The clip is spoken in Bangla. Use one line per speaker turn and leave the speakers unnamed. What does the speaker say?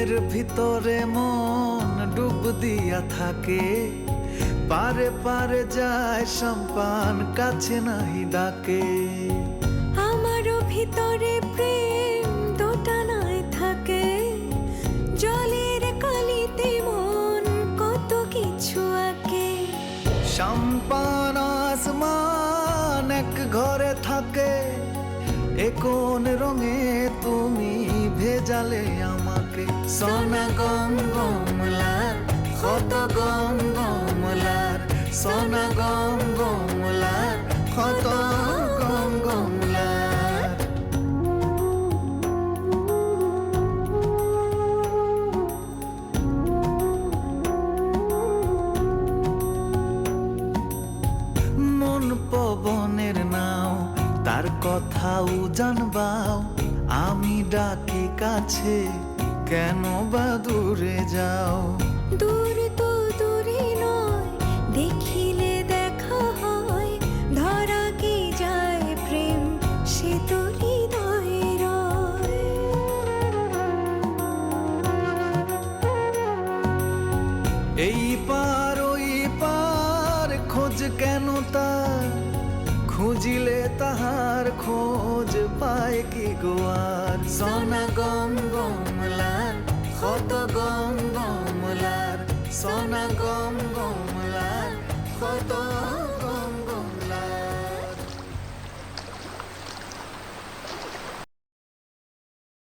বুকের ভিতরে মন ডুব দিয়া থাকে, পারে পারে যায় সম্পান, কাছে নাহি ডাকে।
আমারও ভিতরে প্রেম দোটানায় থাকে, জলের কালিতে মন কত কিছু আঁকে।
সম্পান আসমান এক ঘরে থাকে, এ কোন রঙে তুমি ভেজালে আমাকে। সোনা গম গমলার কত গম গমলার, সোনা গম গমলার কত গম গমলার। মন পবনের নাও, তার কথাও জানবাও। আমি ডাকি কাছে, কেন বা দূরে যাও।
দূর তো দূরে নয়, দেখিলে দেখা হয়। ধরা কি যায় প্রেম, সে তো হৃদয়ে রয়।
এই পার ওই পার খোঁজ কেন তার, খুঁজিলে তাহার খোঁজ পায় কি গোয়ার। সোনা গম গমলার কত গম গমলার, সোনা গম গমলার কত